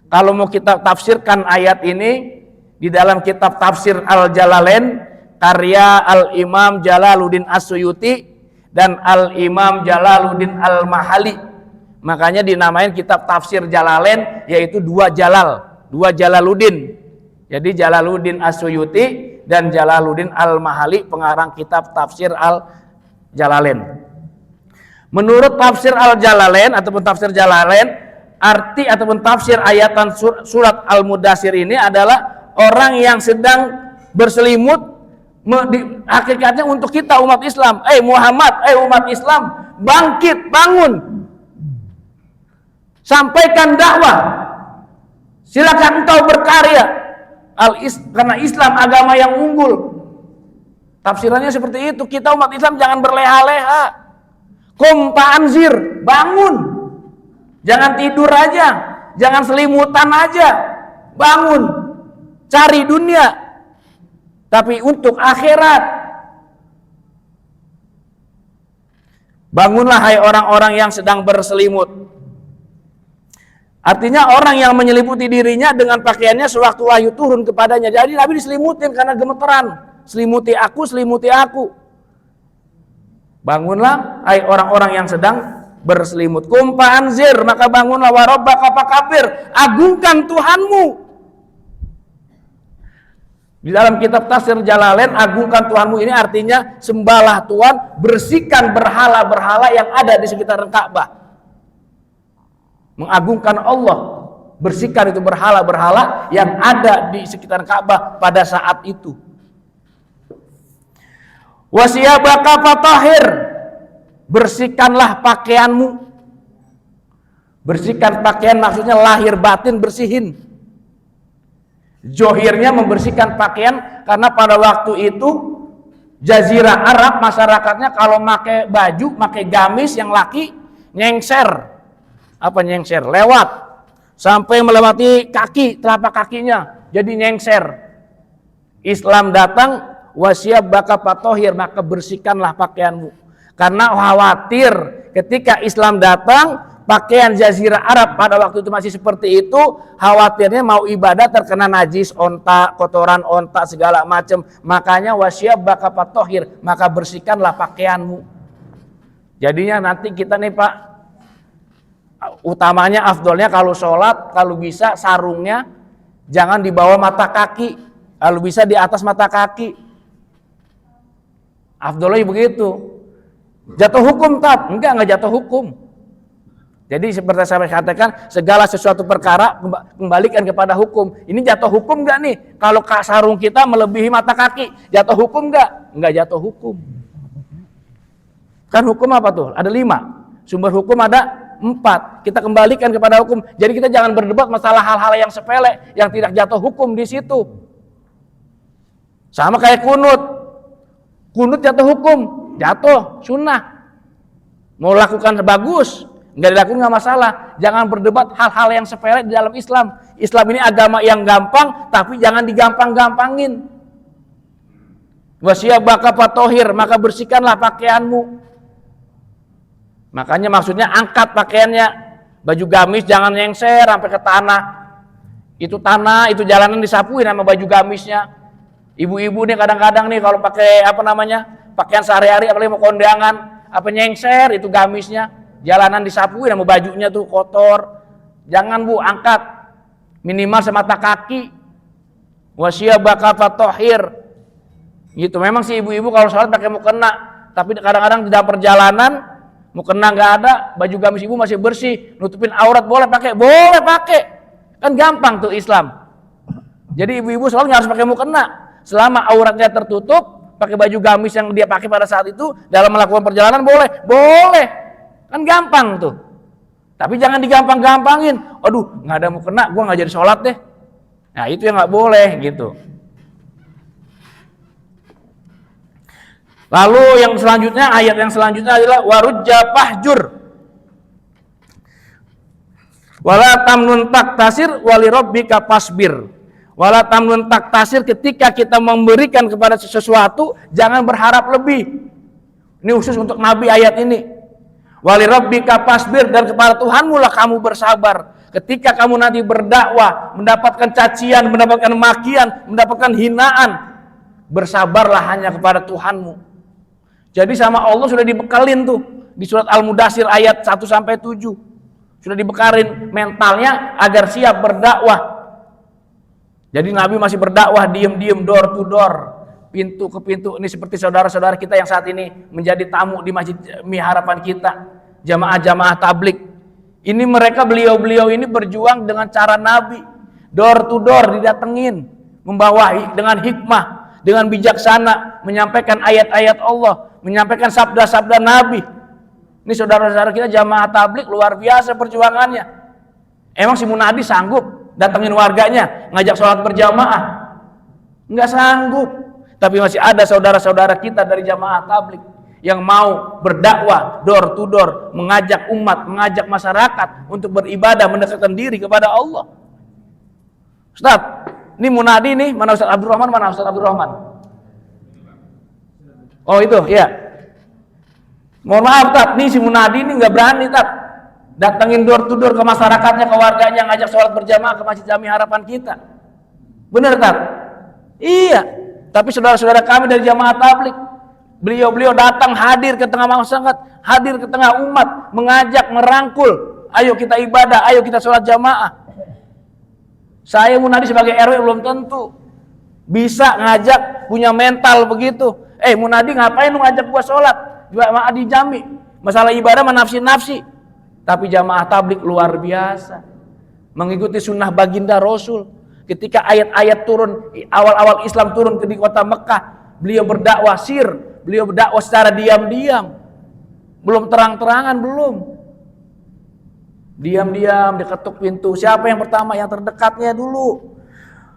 Kalau mau kita tafsirkan ayat ini di dalam kitab tafsir Al-Jalalain karya Al-Imam Jalaluddin As-Suyuti dan Al-Imam Jalaluddin Al-Mahali. Makanya dinamain kitab tafsir Jalalain, yaitu dua Jalaluddin. Jadi Jalaluddin As-Suyuti dan Jalaluddin Al-Mahali pengarang kitab tafsir Al-Jalalain. Menurut tafsir Al-Jalalain ataupun tafsir Jalalain, arti ataupun tafsir ayatan surat Al-Mudassir ini adalah orang yang sedang berselimut. Hakikatnya untuk kita umat Islam. Muhammad, umat Islam, bangkit, bangun, sampaikan dakwah, silakan engkau berkarya. Karena Islam agama yang unggul. Tafsirannya seperti itu. Kita umat Islam jangan berleha-leha. Qum fa'anzir, bangun. Jangan tidur aja, jangan selimutan aja. Bangun, cari dunia, tapi untuk akhirat. Bangunlah hai orang-orang yang sedang berselimut. Artinya orang yang menyelimuti dirinya dengan pakaiannya sewaktu wahyu turun kepadanya. Jadi Nabi diselimutin karena gemeteran. Selimuti aku, selimuti aku. Bangunlah hai orang-orang yang sedang berselimut. Qum fa'anzir, maka bangunlah, wa rabbaka fakabir, agungkan Tuhanmu. Di dalam kitab tafsir Jalalain, agungkan Tuhanmu ini artinya sembahlah Tuhan, bersihkan berhala-berhala yang ada di sekitar Ka'bah. Mengagungkan Allah, bersihkan itu berhala-berhala yang ada di sekitar Ka'bah pada saat itu. Wasiyabaka fatahhir, bersihkanlah pakaianmu. Bersihkan pakaian maksudnya lahir batin bersihin. Zohirnya membersihkan pakaian karena pada waktu itu Jazirah Arab masyarakatnya kalau pakai baju, pakai gamis yang laki nyengser. Apa nyengser? Lewat sampai melewati kaki, telapak kakinya. Jadi nyengser. Islam datang, wasiyabaka fatahhir, maka bersihkanlah pakaianmu. Karena khawatir ketika Islam datang, pakaian Jazirah Arab pada waktu itu masih seperti itu, khawatirnya mau ibadah terkena najis, onta, kotoran onta, segala macam. Makanya wasiyabaka fatahhir, maka bersihkanlah pakaianmu. Jadinya nanti kita nih Pak, utamanya afdolnya kalau sholat, kalau bisa sarungnya jangan di bawah mata kaki, kalau bisa di atas mata kaki. Afdolnya begitu. Jatuh hukum tak? Enggak jatuh hukum. Jadi seperti saya katakan, segala sesuatu perkara kembalikan kepada hukum. Ini jatuh hukum enggak nih? Kalau sarung kita melebihi mata kaki, jatuh hukum enggak? Enggak jatuh hukum. Kan hukum apa tuh? Ada 5. Sumber hukum ada 4. Kita kembalikan kepada hukum. Jadi kita jangan berdebat masalah hal-hal yang sepele, yang tidak jatuh hukum di situ. Sama kayak kunut. Kunut jatuh hukum. Jatuh, sunnah. Mau lakukan bagus, nggak dilakukan nggak masalah. Jangan berdebat hal-hal yang sepele di dalam Islam. Islam ini agama yang gampang, tapi jangan digampang-gampangin. Wasiyabaka fatahhir, maka bersihkanlah pakaianmu. Makanya maksudnya angkat pakaiannya. Baju gamis jangan nyengser sampai ke tanah. Itu tanah, itu jalanan disapuin sama baju gamisnya. Ibu-ibu nih kadang-kadang nih kalau pakai pakaian sehari-hari apalagi mau kondangan, nyengser itu gamisnya, jalanan disapuin sama bajunya tuh kotor. Jangan Bu, angkat minimal semata kaki. Wasiyabaka fatahhir. Gitu. Memang sih ibu-ibu kalau sholat pakai mukena, tapi kadang-kadang di dalam perjalanan mukena nggak ada, baju gamis ibu masih bersih, nutupin aurat boleh pakai, kan gampang tuh Islam. Jadi ibu-ibu sholat nggak harus pakai mukena, selama auratnya tertutup, pakai baju gamis yang dia pakai pada saat itu dalam melakukan perjalanan boleh, kan gampang tuh. Tapi jangan digampang-gampangin. Aduh, nggak ada mau kena, gue nggak jadi sholat deh. Nah itu yang nggak boleh gitu. Lalu yang selanjutnya, ayat yang selanjutnya adalah warujja fahjur. Wala tamnun taktasir wali rabbika fasbir. Wala tamnun taktasir, ketika kita memberikan kepada sesuatu jangan berharap lebih. Ini khusus untuk Nabi ayat ini. Wali rabbika fasbir, dan kepada Tuhanmu lah kamu bersabar. Ketika kamu nanti berdakwah, mendapatkan cacian, mendapatkan makian, mendapatkan hinaan, bersabarlah hanya kepada Tuhanmu. Jadi sama Allah sudah dibekalin tuh di surat Al-Mudaththir ayat 1-7. Sudah dibekalin mentalnya agar siap berdakwah. Jadi Nabi masih berdakwah diam-diam, door to door, pintu ke pintu. Ini seperti saudara-saudara kita yang saat ini menjadi tamu di Masjid Harapan kita, jamaah-jamaah tablik. Ini mereka, beliau-beliau ini berjuang dengan cara Nabi, door to door didatengin, membawahi dengan hikmah, dengan bijaksana, menyampaikan ayat-ayat Allah, menyampaikan sabda-sabda Nabi. Ini saudara-saudara kita jamaah tablik luar biasa perjuangannya. Emang si Munadi sanggup datengin warganya, ngajak sholat berjamaah? Enggak sanggup. Tapi masih ada saudara-saudara kita dari jamaah tablik yang mau berdakwah door to door, mengajak umat, mengajak masyarakat untuk beribadah, mendekatkan diri kepada Allah. Ustaz, ini Munadi nih, mana Ustaz Abdurrahman, mana Ustaz Abdurrahman? Oh itu, ya. Mohon maaf Tat, nih si Munadi ini nggak berani Tat datengin door to door ke masyarakatnya, ke warganya, ngajak sholat berjamaah ke Masjid Jami Harapan kita. Bener Tat? Iya. Tapi saudara-saudara kami dari jamaah tablik, beliau-beliau datang, hadir ke tengah masyarakat, hadir ke tengah umat, mengajak, merangkul, ayo kita ibadah, ayo kita sholat jamaah. Saya Munadi sebagai RW belum tentu bisa ngajak, punya mental begitu. Munadi ngapain lu ngajak gua sholat jamaah di Jami? Masalah ibadah nafsi-nafsi. Tapi jamaah tablik luar biasa, mengikuti sunnah baginda Rasul. Ketika ayat-ayat turun, awal-awal Islam turun di kota Mekah, beliau berdakwah beliau berdakwah secara diam-diam, belum terang-terangan, belum. Diam-diam diketuk pintu. Siapa yang pertama? Yang terdekatnya dulu.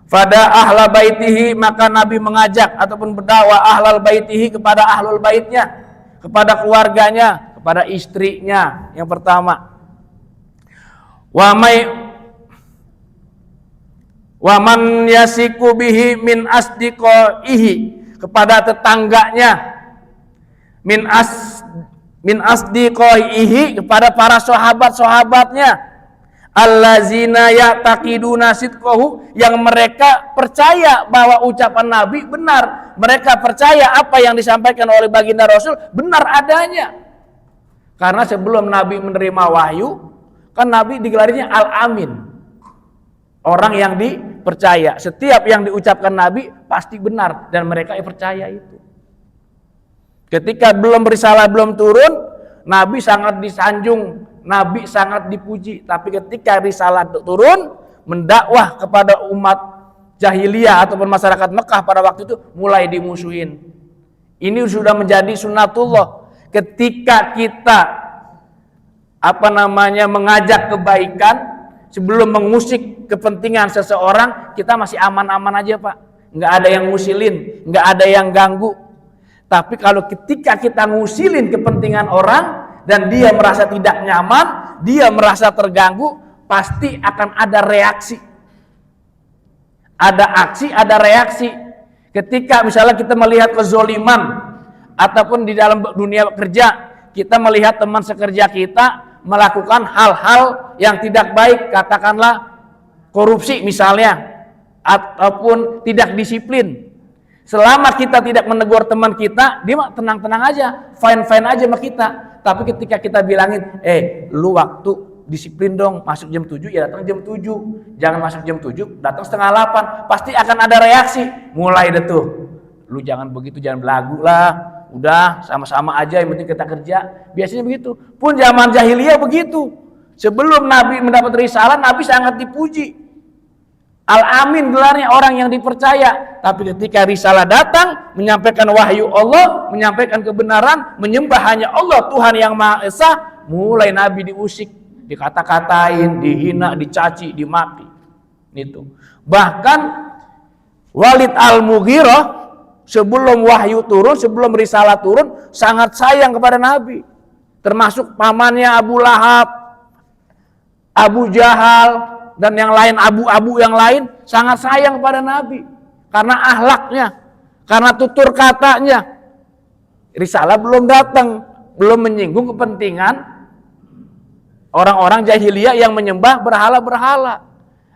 Pada ahla baitihi, maka Nabi mengajak ataupun berdakwah ahlal baitihi, kepada ahlul baitnya, kepada keluarganya, kepada istrinya yang pertama. Wa man yasiku bihi min asdiqaihi, kepada tetangganya, min asdiqaihi, kepada para sahabat-sahabatnya, allazina ya'taqiduna sidqahu, yang mereka percaya bahwa ucapan Nabi benar, mereka percaya apa yang disampaikan oleh baginda Rasul benar adanya. Karena sebelum Nabi menerima wahyu, kan Nabi digelarinya Al-Amin, orang yang dipercaya. Setiap yang diucapkan Nabi pasti benar, dan mereka percaya itu. Ketika belum risalah, belum turun, Nabi sangat disanjung, Nabi sangat dipuji. Tapi ketika risalah turun, mendakwah kepada umat jahiliyah ataupun masyarakat Mekah pada waktu itu mulai dimusuhin. Ini sudah menjadi sunnatullah. Ketika kita mengajak kebaikan, sebelum mengusik kepentingan seseorang, kita masih aman-aman aja Pak. Nggak ada yang ngusilin, nggak ada yang ganggu. Tapi kalau ketika kita ngusilin kepentingan orang dan dia merasa tidak nyaman, dia merasa terganggu, pasti akan ada reaksi. Ada aksi, ada reaksi. Ketika misalnya kita melihat kezoliman, ataupun di dalam dunia kerja, kita melihat teman sekerja kita melakukan hal-hal yang tidak baik, katakanlah korupsi misalnya, ataupun tidak disiplin. Selama kita tidak menegur teman kita, dia tenang-tenang aja, fine-fine aja sama kita. Tapi ketika kita bilangin, lu waktu disiplin dong, masuk jam 7 ya datang jam 7, jangan masuk jam 7, datang setengah 8, pasti akan ada reaksi. Mulai deh tuh, lu jangan begitu, jangan belagu lah, udah sama-sama aja, yang penting kita kerja. Biasanya begitu. Pun zaman jahiliyah begitu. Sebelum Nabi mendapat risalah, Nabi sangat dipuji. Al-Amin gelarnya, orang yang dipercaya. Tapi ketika risalah datang, menyampaikan wahyu Allah, menyampaikan kebenaran, menyembah hanya Allah Tuhan yang Maha Esa, mulai Nabi diusik. dikata-katain, dihina, dicaci, dimaki. Itu. Bahkan Walid Al-Mughirah sebelum wahyu turun, sebelum risalah turun, sangat sayang kepada Nabi. Termasuk pamannya Abu Lahab, Abu Jahal, dan yang lain, abu-abu yang lain, sangat sayang kepada Nabi. Karena akhlaknya, karena tutur katanya. Risalah belum datang, belum menyinggung kepentingan orang-orang jahiliyah yang menyembah berhala-berhala.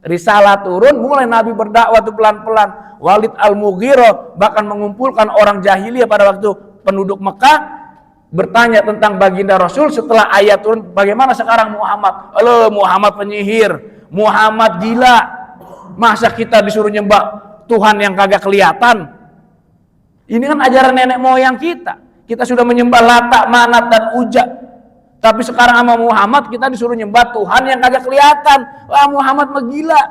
Risalah turun, mulai Nabi berdakwah tuh pelan-pelan. Walid Al-Mughirah bahkan mengumpulkan orang jahiliyah pada waktu penduduk Mekah bertanya tentang baginda Rasul setelah ayat turun. Bagaimana sekarang Muhammad? Muhammad penyihir, Muhammad gila. Masa kita disuruh nyembah Tuhan yang kagak kelihatan? Ini kan ajaran nenek moyang kita. Kita sudah menyembah Lata, Manat, dan Uja. Tapi sekarang sama Muhammad kita disuruh nyembah Tuhan yang kagak kelihatan. Wah, Muhammad mah gila.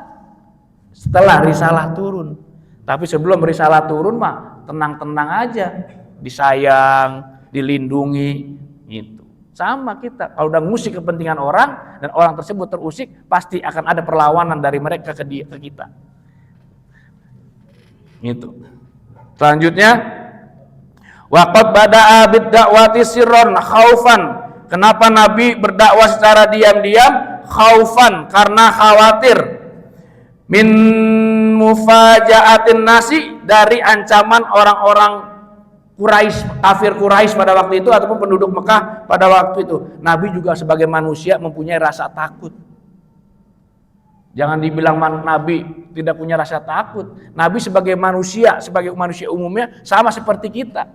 Setelah risalah turun. Tapi sebelum risalah turun mah tenang-tenang aja. Disayang, dilindungi, gitu. Sama kita. Kalau udah ngusik kepentingan orang dan orang tersebut terusik, pasti akan ada perlawanan dari mereka ke kita. Gitu. Selanjutnya, waqad bada'a bid-da'wati sirran khaufan. Kenapa Nabi berdakwah secara diam-diam? Khaufan, karena khawatir. Min mufaja'atin nasi, dari ancaman orang-orang Quraisy, kafir Quraisy pada waktu itu ataupun penduduk Mekah pada waktu itu. Nabi juga sebagai manusia mempunyai rasa takut. Jangan dibilang Nabi tidak punya rasa takut. Nabi sebagai manusia umumnya sama seperti kita.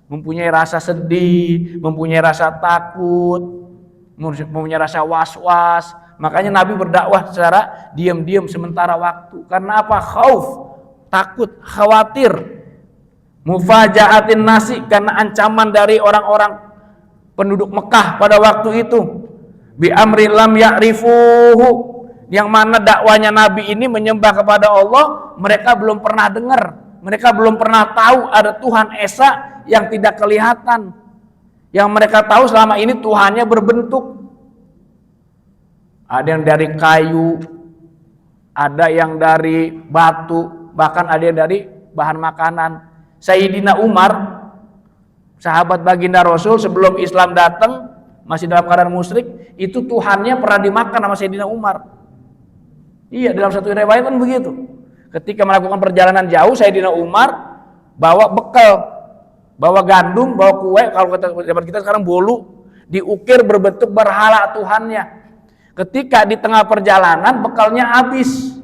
Mempunyai rasa sedih, mempunyai rasa takut, mempunyai rasa was-was. Makanya Nabi berdakwah secara diam-diam sementara waktu. Karena apa? Khauf, takut, khawatir. Mufaja'atin nasi, karena ancaman dari orang-orang penduduk Mekah pada waktu itu. Bi amri lam ya'rifuhu, yang mana dakwanya Nabi ini menyembah kepada Allah, mereka belum pernah dengar, mereka belum pernah tahu ada Tuhan Esa yang tidak kelihatan. Yang mereka tahu selama ini Tuhannya berbentuk. Ada yang dari kayu, ada yang dari batu, bahkan ada yang dari bahan makanan. Sayyidina Umar, sahabat baginda Rasul sebelum Islam datang, masih dalam keadaan musyrik, itu Tuhannya pernah dimakan sama Sayyidina Umar. Iya, dalam satu riwayat kan begitu. Ketika melakukan perjalanan jauh, Sayyidina Umar bawa bekal, bawa gandum, bawa kue, kalau zaman kita sekarang bolu, diukir berbentuk berhala Tuhannya. Ketika di tengah perjalanan bekalnya habis.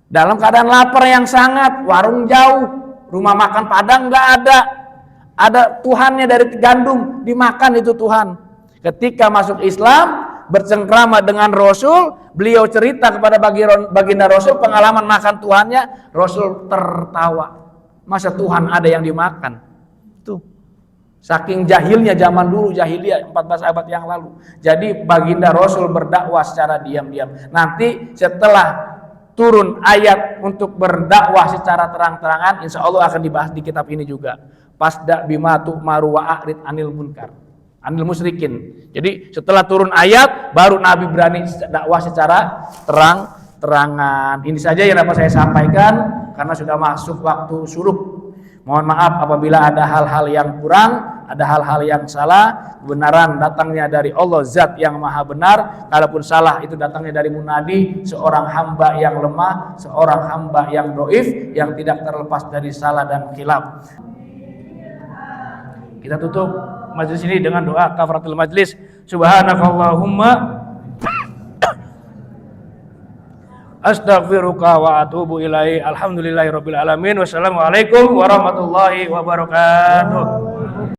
Dalam keadaan lapar yang sangat, warung jauh, rumah makan Padang nggak ada. Ada Tuhannya dari gandum, dimakan itu Tuhan. Ketika masuk Islam, bercengkrama dengan Rasul, beliau cerita kepada baginda Rasul pengalaman makan Tuhannya. Rasul tertawa. Masa Tuhan ada yang dimakan? Tuh. Saking jahilnya zaman dulu, jahiliyah 14 abad yang lalu. Jadi baginda Rasul berdakwah secara diam-diam. Nanti setelah turun ayat untuk berdakwah secara terang-terangan, insya Allah akan dibahas di kitab ini juga. Fasda bima tu'maru wa a'rid anil munkar, anil musyrikin. Jadi setelah turun ayat baru Nabi berani dakwah secara terang-terangan. Ini saja yang dapat saya sampaikan karena sudah masuk waktu syuruk. Mohon maaf apabila ada hal-hal yang kurang, ada hal-hal yang salah. Kebenaran datangnya dari Allah Zat yang maha benar. Kalaupun salah itu datangnya dari munadi, seorang hamba yang lemah, seorang hamba yang doif, yang tidak terlepas dari salah dan khilaf. Kita tutup majelis ini dengan doa kafaratul majlis. Subhanakallahumma astaghfiruka wa atubu ilaihi. Alhamdulillahirabbil alamin. Wassalamualaikum warahmatullahi wabarakatuh.